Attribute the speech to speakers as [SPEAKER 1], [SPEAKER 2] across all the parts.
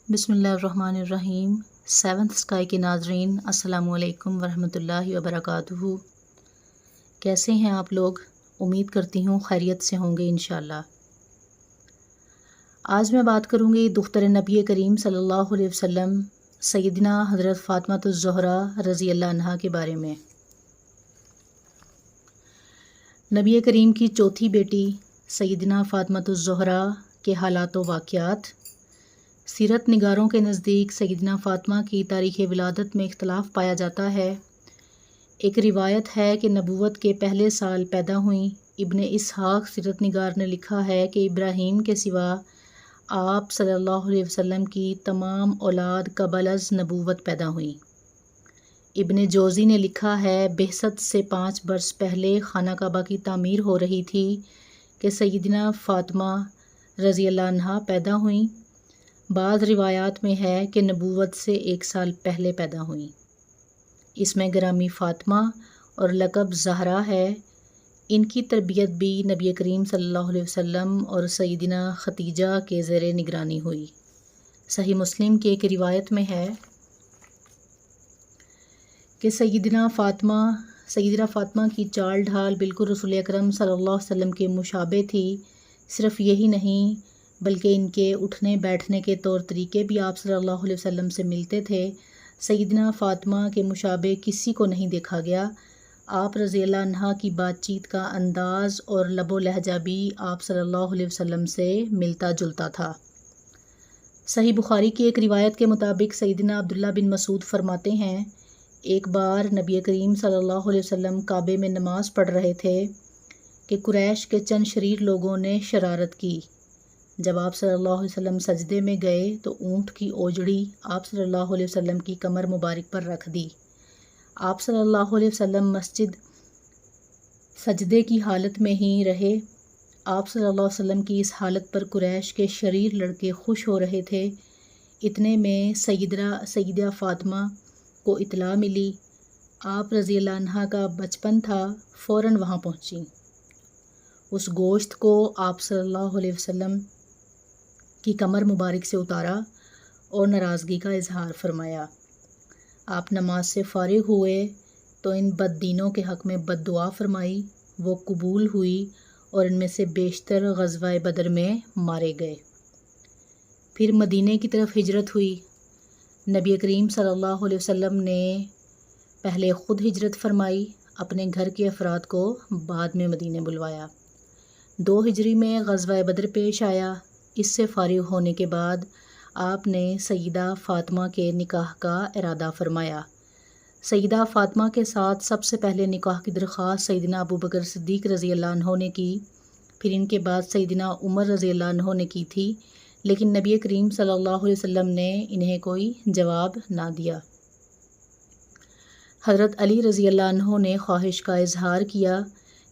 [SPEAKER 1] بسم اللہ الرحمن الرحیم۔ 7th اسکائی کے ناظرین، السلام علیکم ورحمۃ اللہ وبرکاتہ۔ کیسے ہیں آپ لوگ؟ امید کرتی ہوں خیریت سے ہوں گے انشاءاللہ۔ آج میں بات کروں گی دختر نبی کریم صلی اللہ علیہ وسلم سیدنا حضرت فاطمہ الزہرا رضی اللہ عنہا کے بارے میں۔ نبی کریم کی چوتھی بیٹی سیدنا فاطمہ الزہرا کے حالات و واقعات۔ سیرت نگاروں کے نزدیک سیدنا فاطمہ کی تاریخ ولادت میں اختلاف پایا جاتا ہے۔ ایک روایت ہے کہ نبوت کے پہلے سال پیدا ہوئیں۔ ابن اسحاق سیرت نگار نے لکھا ہے کہ ابراہیم کے سوا آپ صلی اللہ علیہ وسلم کی تمام اولاد قبل از نبوت پیدا ہوئیں۔ ابن جوزی نے لکھا ہے بعثت سے 5 برس پہلے خانہ کعبہ کی تعمیر ہو رہی تھی کہ سیدنا فاطمہ رضی اللہ عنہا پیدا ہوئیں۔ بعض روایات میں ہے کہ نبوت سے 1 سال پہلے پیدا ہوئیں۔ اس میں گرامی فاطمہ اور لقب زہرا ہے۔ ان کی تربیت بھی نبی کریم صلی اللہ علیہ وسلم اور سیدنا ختیجہ کے زیر نگرانی ہوئی۔ صحیح مسلم کی ایک روایت میں ہے کہ سیدنا فاطمہ کی چال ڈھال بالکل رسول اکرم صلی اللہ علیہ وسلم کے مشابہ تھی۔ صرف یہی نہیں بلکہ ان کے اٹھنے بیٹھنے کے طور طریقے بھی آپ صلی اللہ علیہ وسلم سے ملتے تھے۔ سیدنا فاطمہ کے مشابہ کسی کو نہیں دیکھا گیا۔ آپ رضی اللہ عنہا کی بات چیت کا انداز اور لب و لہجہ بھی آپ صلی اللہ علیہ وسلم سے ملتا جلتا تھا۔ صحیح بخاری کی ایک روایت کے مطابق سیدنا عبداللہ بن مسعود فرماتے ہیں، ایک بار نبی کریم صلی اللہ علیہ وسلم کعبے میں نماز پڑھ رہے تھے کہ قریش کے چند شریر لوگوں نے شرارت کی۔ جب آپ صلی اللہ علیہ وسلم سجدے میں گئے تو اونٹ کی اوجڑی آپ صلی اللہ علیہ وسلم کی کمر مبارک پر رکھ دی۔ آپ صلی اللہ علیہ وسلم مسجد سجدے کی حالت میں ہی رہے۔ آپ صلی اللہ علیہ وسلم کی اس حالت پر قریش کے شریر لڑکے خوش ہو رہے تھے۔ اتنے میں سیدہ فاطمہ کو اطلاع ملی۔ آپ رضی اللہ عنہا کا بچپن تھا، فوراً وہاں پہنچی۔ اس گوشت کو آپ صلی اللہ علیہ وسلم کی کمر مبارک سے اتارا اور ناراضگی کا اظہار فرمایا۔ آپ نماز سے فارغ ہوئے تو ان بد دینوں کے حق میں بد دعا فرمائی، وہ قبول ہوئی اور ان میں سے بیشتر غزوہ بدر میں مارے گئے۔ پھر مدینے کی طرف ہجرت ہوئی۔ نبی کریم صلی اللہ علیہ وسلم نے پہلے خود ہجرت فرمائی، اپنے گھر کے افراد کو بعد میں مدینے بلوایا۔ 2 ہجری میں غزوہ بدر پیش آیا۔ اس سے فارغ ہونے کے بعد آپ نے سیدہ فاطمہ کے نکاح کا ارادہ فرمایا۔ سیدہ فاطمہ کے ساتھ سب سے پہلے نکاح کی درخواست سیدنا ابو بکر صدیق رضی اللہ عنہ نے کی، پھر ان کے بعد سیدنا عمر رضی اللہ عنہ نے کی تھی، لیکن نبی کریم صلی اللہ علیہ وسلم نے انہیں کوئی جواب نہ دیا۔ حضرت علی رضی اللہ عنہ نے خواہش کا اظہار کیا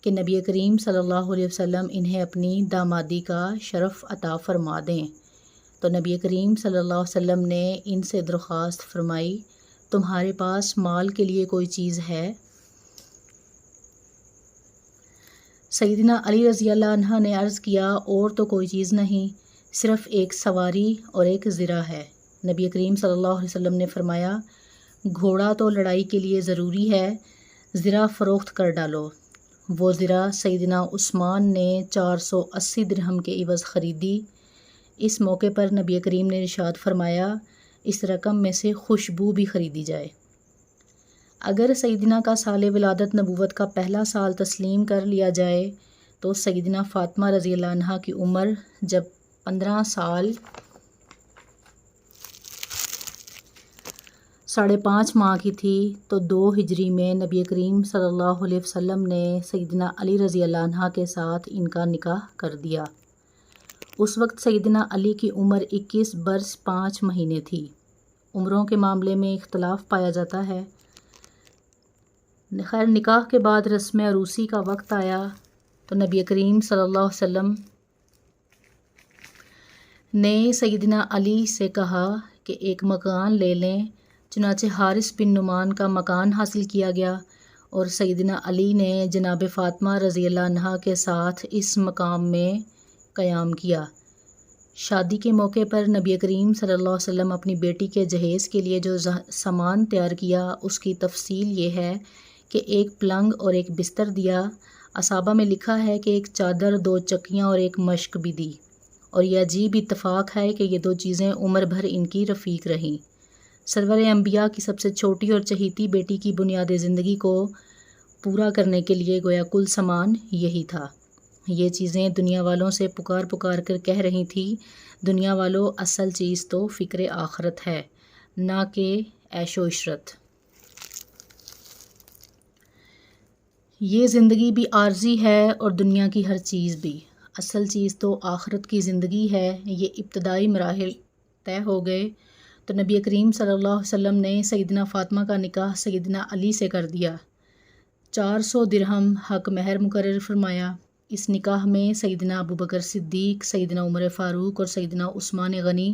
[SPEAKER 1] کہ نبی کریم صلی اللہ علیہ وسلم انہیں اپنی دامادی کا شرف عطا فرما دیں، تو نبی کریم صلی اللہ علیہ وسلم نے ان سے درخواست فرمائی، تمہارے پاس مال کے لیے کوئی چیز ہے؟ سیدنا علی رضی اللہ عنہ نے عرض کیا، اور تو کوئی چیز نہیں، صرف ایک سواری اور ایک زرہ ہے۔ نبی کریم صلی اللہ علیہ وسلم نے فرمایا، گھوڑا تو لڑائی کے لیے ضروری ہے، زرہ فروخت کر ڈالو۔ وہ زرہ سیدنا عثمان نے 480 درہم کے عوض خریدی۔ اس موقع پر نبی کریم نے ارشاد فرمایا، اس رقم میں سے خوشبو بھی خریدی جائے۔ اگر سیدنا کا سال ولادت نبوت کا پہلا سال تسلیم کر لیا جائے تو سیدنا فاطمہ رضی اللہ عنہا کی عمر جب 15 سال 5.5 ماہ کی تھی تو 2 ہجری میں نبی کریم صلی اللہ علیہ وسلم نے سیدنا علی رضی اللہ عنہ کے ساتھ ان کا نکاح کر دیا۔ اس وقت سیدنا علی کی عمر 21 برس 5 مہینے تھی۔ عمروں کے معاملے میں اختلاف پایا جاتا ہے۔ خیر، نکاح کے بعد رسم عروسی کا وقت آیا تو نبی کریم صلی اللہ علیہ وسلم نے سیدنا علی سے کہا کہ ایک مکان لے لیں۔ چنانچہ حارث بن نعمان کا مکان حاصل کیا گیا اور سیدنا علی نے جناب فاطمہ رضی اللہ عنہا کے ساتھ اس مقام میں قیام کیا۔ شادی کے موقع پر نبی کریم صلی اللہ علیہ وسلم اپنی بیٹی کے جہیز کے لیے جو سامان تیار کیا اس کی تفصیل یہ ہے کہ ایک پلنگ اور ایک بستر دیا، اصحابہ میں لکھا ہے کہ ایک چادر، 2 چکیاں اور ایک مشک بھی دی، اور یہ عجیب اتفاق ہے کہ یہ 2 چیزیں عمر بھر ان کی رفیق رہیں۔ سرور انبیاء کی سب سے چھوٹی اور چہیتی بیٹی کی بنیاد زندگی کو پورا کرنے کے لیے گویا کل سامان یہی تھا۔ یہ چیزیں دنیا والوں سے پکار کر کہہ رہی تھی، دنیا والوں اصل چیز تو فکر آخرت ہے، نہ کہ عیش و عشرت۔ یہ زندگی بھی عارضی ہے اور دنیا کی ہر چیز بھی، اصل چیز تو آخرت کی زندگی ہے۔ یہ ابتدائی مراحل طے ہو گئے تو نبی کریم صلی اللہ علیہ وسلم نے سیدنا فاطمہ کا نکاح سیدنا علی سے کر دیا، 400 درہم حق مہر مقرر فرمایا۔ اس نکاح میں سیدنا ابوبکر صدیق، سیدنا عمر فاروق اور سیدنا عثمان غنی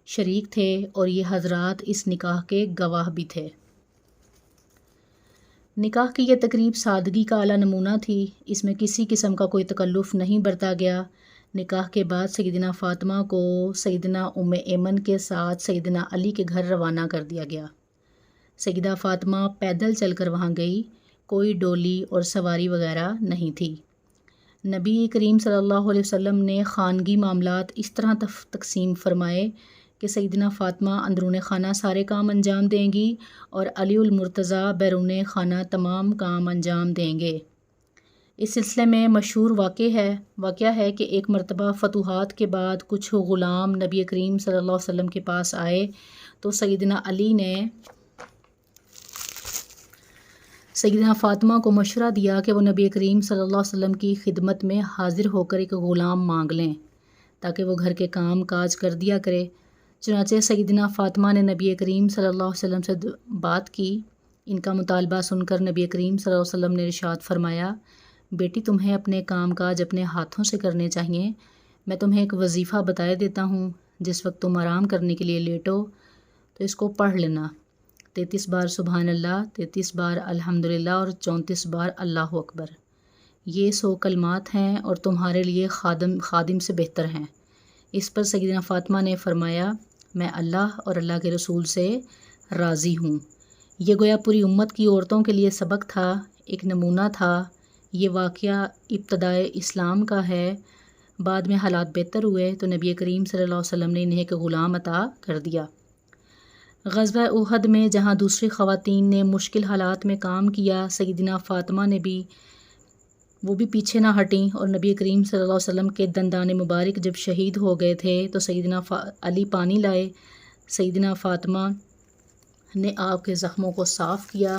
[SPEAKER 1] شریک تھے، اور یہ حضرات اس نکاح کے گواہ بھی تھے۔ نکاح کی یہ تقریب سادگی کا اعلیٰ نمونہ تھی، اس میں کسی قسم کا کوئی تکلف نہیں برتا گیا۔ نکاح کے بعد سیدنا فاطمہ کو سیدنا ام ایمن کے ساتھ سیدنا علی کے گھر روانہ کر دیا گیا۔ سیدہ فاطمہ پیدل چل کر وہاں گئی، کوئی ڈولی اور سواری وغیرہ نہیں تھی۔ نبی کریم صلی اللہ علیہ وسلم نے خانگی معاملات اس طرح تقسیم فرمائے کہ سیدنا فاطمہ اندرون خانہ سارے کام انجام دیں گی اور علی المرتضیٰ بیرون خانہ تمام کام انجام دیں گے۔ اس سلسلے میں مشہور واقعہ ہے کہ ایک مرتبہ فتوحات کے بعد کچھ غلام نبی کریم صلی اللہ علیہ وسلم کے پاس آئے تو سیدنا علی نے سیدنا فاطمہ کو مشورہ دیا کہ وہ نبی کریم صلی اللہ علیہ وسلم کی خدمت میں حاضر ہو کر ایک غلام مانگ لیں تاکہ وہ گھر کے کام کاج کر دیا کرے۔ چنانچہ سیدنا فاطمہ نے نبی کریم صلی اللہ علیہ وسلم سے بات کی۔ ان کا مطالبہ سن کر نبی کریم صلی اللہ علیہ وسلم نے ارشاد فرمایا، بیٹی تمہیں اپنے کام کاج اپنے ہاتھوں سے کرنے چاہیے۔ میں تمہیں ایک وظیفہ بتائے دیتا ہوں، جس وقت تم آرام کرنے کے لیے لیٹو تو اس کو پڑھ لینا، 33 بار سبحان اللہ، 33 بار الحمدللہ اور 34 بار اللہ اکبر۔ یہ 100 کلمات ہیں اور تمہارے لیے خادم سے بہتر ہیں۔ اس پر سیدنا فاطمہ نے فرمایا، میں اللہ اور اللہ کے رسول سے راضی ہوں۔ یہ گویا پوری امت کی عورتوں کے لیے سبق تھا، ایک نمونہ تھا۔ یہ واقعہ ابتدائے اسلام کا ہے۔ بعد میں حالات بہتر ہوئے تو نبی کریم صلی اللہ علیہ وسلم نے انہیں ایک غلام عطا کر دیا۔ غزوہ احد میں جہاں دوسری خواتین نے مشکل حالات میں کام کیا، سیدنا فاطمہ نے بھی پیچھے نہ ہٹیں، اور نبی کریم صلی اللہ علیہ وسلم کے دندان مبارک جب شہید ہو گئے تھے تو سیدنا علی پانی لائے، سیدنا فاطمہ نے آپ کے زخموں کو صاف کیا،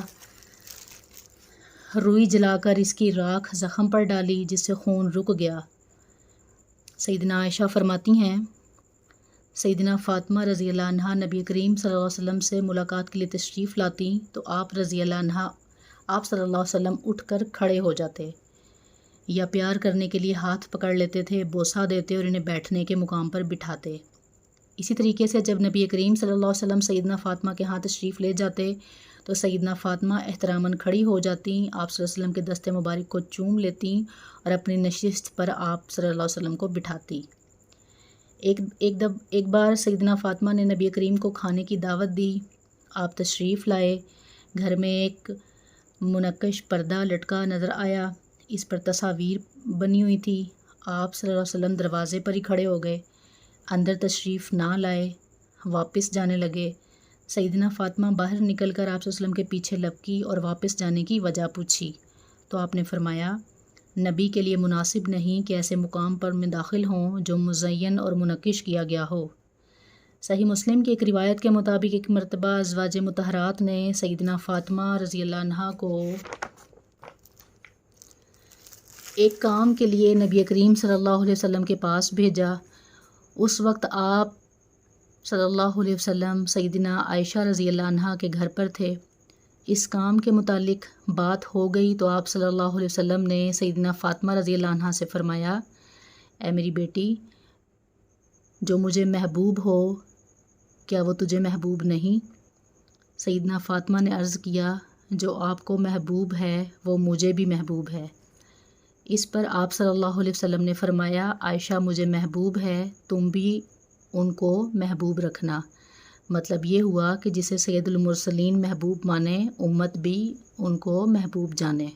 [SPEAKER 1] روئی جلا کر اس کی راکھ زخم پر ڈالی جس سے خون رک گیا۔ سیدنا عائشہ فرماتی ہیں، سیدنا فاطمہ رضی اللہ عنہا نبی کریم صلی اللہ علیہ وسلم سے ملاقات کے لیے تشریف لاتی تو آپ صلی اللہ علیہ وسلم اٹھ کر کھڑے ہو جاتے یا پیار کرنے کے لیے ہاتھ پکڑ لیتے تھے، بوسہ دیتے اور انہیں بیٹھنے کے مقام پر بٹھاتے۔ اسی طریقے سے جب نبی کریم صلی اللہ علیہ وسلم سیدنا فاطمہ کے ہاں تشریف لے جاتے تو سیدنا فاطمہ احتراماً کھڑی ہو جاتی، آپ صلی اللہ علیہ وسلم کے دست مبارک کو چوم لیتی اور اپنی نشست پر آپ صلی اللہ علیہ وسلم کو بٹھاتی۔ ایک بار سیدنا فاطمہ نے نبی کریم کو کھانے کی دعوت دی، آپ تشریف لائے، گھر میں ایک منقش پردہ لٹکا نظر آیا، اس پر تصاویر بنی ہوئی تھی۔ آپ صلی اللہ علیہ وسلم دروازے پر ہی کھڑے ہو گئے، اندر تشریف نہ لائے، واپس جانے لگے۔ سیدنا فاطمہ باہر نکل کر آپ صلی اللہ علیہ وسلم کے پیچھے لپکی اور واپس جانے کی وجہ پوچھی تو آپ نے فرمایا، نبی کے لیے مناسب نہیں کہ ایسے مقام پر میں داخل ہوں جو مزین اور منقش کیا گیا ہو۔ صحیح مسلم کی ایک روایت کے مطابق ایک مرتبہ ازواج مطہرات نے سیدنا فاطمہ رضی اللہ عنہا کو ایک کام کے لیے نبی کریم صلی اللہ علیہ وسلم کے پاس بھیجا۔ اس وقت آپ صلی اللہ علیہ وسلم سیدنا عائشہ رضی اللہ عنہا کے گھر پر تھے۔ اس کام کے متعلق بات ہو گئی تو آپ صلی اللہ علیہ وسلم نے سیدنا فاطمہ رضی اللہ عنہا سے فرمایا، اے میری بیٹی، جو مجھے محبوب ہو کیا وہ تجھے محبوب نہیں؟ سیدنا فاطمہ نے عرض کیا، جو آپ کو محبوب ہے وہ مجھے بھی محبوب ہے۔ اس پر آپ صلی اللہ علیہ وسلم نے فرمایا عائشہ مجھے محبوب ہے، تم بھی ان کو محبوب رکھنا۔ مطلب یہ ہوا کہ جسے سید المرسلین محبوب مانے، امت بھی ان کو محبوب جانے۔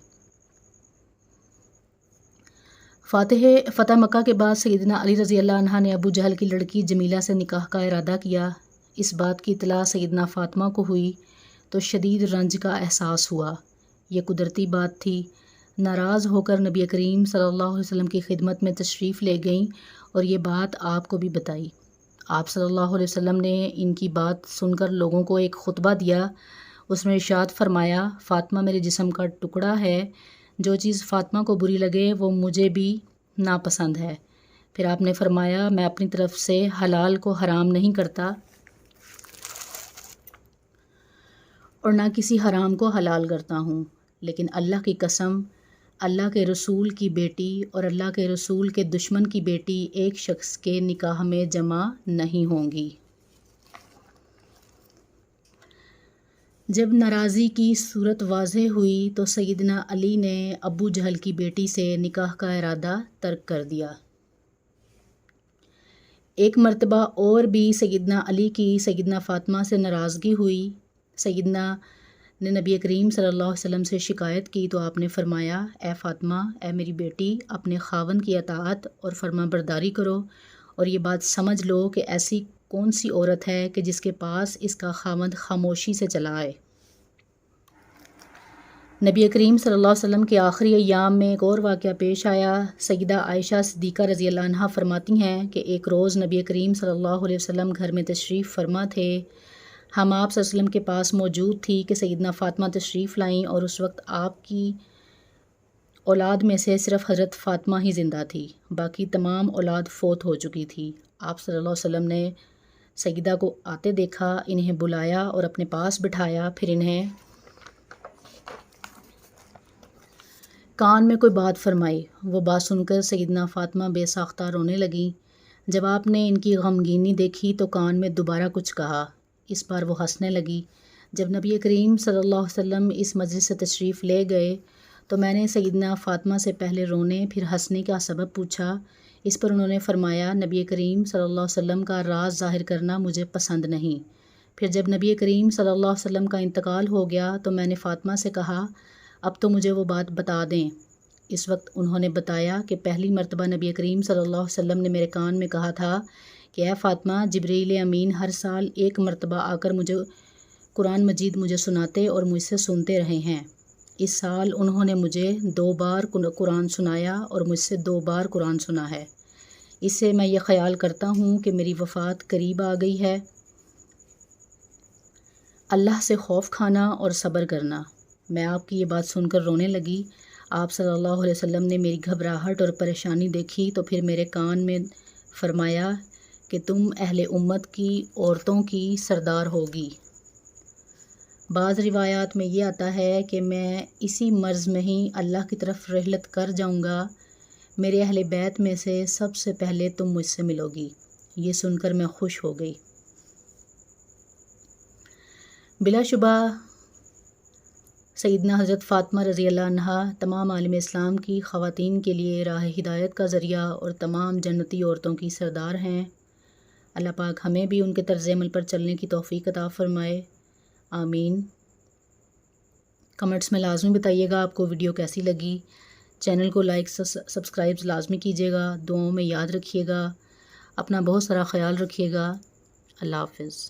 [SPEAKER 1] فتح مکہ کے بعد سیدنا علی رضی اللہ عنہ نے ابو جہل کی لڑکی جمیلہ سے نکاح کا ارادہ کیا۔ اس بات کی اطلاع سیدنا فاطمہ کو ہوئی تو شدید رنج کا احساس ہوا۔ یہ قدرتی بات تھی۔ ناراض ہو کر نبی کریم صلی اللہ علیہ وسلم کی خدمت میں تشریف لے گئیں اور یہ بات آپ کو بھی بتائی۔ آپ صلی اللہ علیہ وسلم نے ان کی بات سن کر لوگوں کو ایک خطبہ دیا۔ اس میں ارشاد فرمایا فاطمہ میرے جسم کا ٹکڑا ہے، جو چیز فاطمہ کو بری لگے وہ مجھے بھی ناپسند ہے۔ پھر آپ نے فرمایا میں اپنی طرف سے حلال کو حرام نہیں کرتا اور نہ کسی حرام کو حلال کرتا ہوں، لیکن اللہ کی قسم، اللہ کے رسول کی بیٹی اور اللہ کے رسول کے دشمن کی بیٹی ایک شخص کے نکاح میں جمع نہیں ہوں گی۔ جب ناراضی کی صورت واضح ہوئی تو سیدنا علی نے ابو جہل کی بیٹی سے نکاح کا ارادہ ترک کر دیا۔ ایک مرتبہ اور بھی سیدنا علی کی سیدنا فاطمہ سے ناراضگی ہوئی۔ سیدنا نے نبی کریم صلی اللہ علیہ وسلم سے شکایت کی تو آپ نے فرمایا اے فاطمہ، اے میری بیٹی، اپنے خاوند کی اطاعت اور فرما برداری کرو، اور یہ بات سمجھ لو کہ ایسی کون سی عورت ہے کہ جس کے پاس اس کا خاوند خاموشی سے چلا آئے۔ نبی کریم صلی اللہ علیہ وسلم کے آخری ایام میں ایک اور واقعہ پیش آیا۔ سیدہ عائشہ صدیقہ رضی اللہ عنہا فرماتی ہیں کہ ایک روز نبی کریم صلی اللہ علیہ وسلم گھر میں تشریف فرما تھے۔ ہم آپ صلی اللہ علیہ وسلم کے پاس موجود تھی کہ سیدنا فاطمہ تشریف لائیں، اور اس وقت آپ کی اولاد میں سے صرف حضرت فاطمہ ہی زندہ تھی، باقی تمام اولاد فوت ہو چکی تھی۔ آپ صلی اللہ علیہ وسلم نے سیدہ کو آتے دیکھا، انہیں بلایا اور اپنے پاس بٹھایا، پھر انہیں کان میں کوئی بات فرمائی۔ وہ بات سن کر سیدنا فاطمہ بے ساختہ رونے لگیں۔ جب آپ نے ان کی غمگینی دیکھی تو کان میں دوبارہ کچھ کہا۔ اس بار وہ ہنسنے لگی۔ جب نبی کریم صلی اللہ علیہ وسلم اس مجلس سے تشریف لے گئے تو میں نے سیدنا فاطمہ سے پہلے رونے پھر ہنسنے کا سبب پوچھا۔ اس پر انہوں نے فرمایا نبی کریم صلی اللہ علیہ وسلم کا راز ظاہر کرنا مجھے پسند نہیں۔ پھر جب نبی کریم صلی اللہ علیہ وسلم کا انتقال ہو گیا تو میں نے فاطمہ سے کہا اب تو مجھے وہ بات بتا دیں۔ اس وقت انہوں نے بتایا کہ پہلی مرتبہ نبی کریم صلی اللہ علیہ وسلم نے میرے کان میں کہا تھا کہ اے فاطمہ، جبریل امین ہر سال ایک مرتبہ آ کر مجھے قرآن مجید مجھے سناتے اور مجھ سے سنتے رہے ہیں۔ اس سال انہوں نے مجھے 2 بار قرآن سنایا اور مجھ سے 2 بار قرآن سنا ہے۔ اس سے میں یہ خیال کرتا ہوں کہ میری وفات قریب آ گئی ہے۔ اللہ سے خوف کھانا اور صبر کرنا۔ میں آپ کی یہ بات سن کر رونے لگی۔ آپ صلی اللہ علیہ وسلم نے میری گھبراہٹ اور پریشانی دیکھی تو پھر میرے کان میں فرمایا کہ تم اہل امت کی عورتوں کی سردار ہوگی۔ بعض روایات میں یہ آتا ہے کہ میں اسی مرض میں ہی اللہ کی طرف رحلت کر جاؤں گا۔ میرے اہل بیت میں سے سب سے پہلے تم مجھ سے ملو گی۔ یہ سن کر میں خوش ہو گئی۔ بلا شبہ سیدنا حضرت فاطمہ رضی اللہ عنہا تمام عالم اسلام کی خواتین کے لیے راہ ہدایت کا ذریعہ اور تمام جنتی عورتوں کی سردار ہیں۔ اللہ پاک ہمیں بھی ان کے طرز عمل پر چلنے کی توفیق عطا فرمائے، آمین۔ کمنٹس میں لازمی بتائیے گا آپ کو ویڈیو کیسی لگی۔ چینل کو لائک سبسکرائب لازمی کیجیے گا، دعاؤں میں یاد رکھیے گا، اپنا بہت سارا خیال رکھیے گا۔ اللہ حافظ۔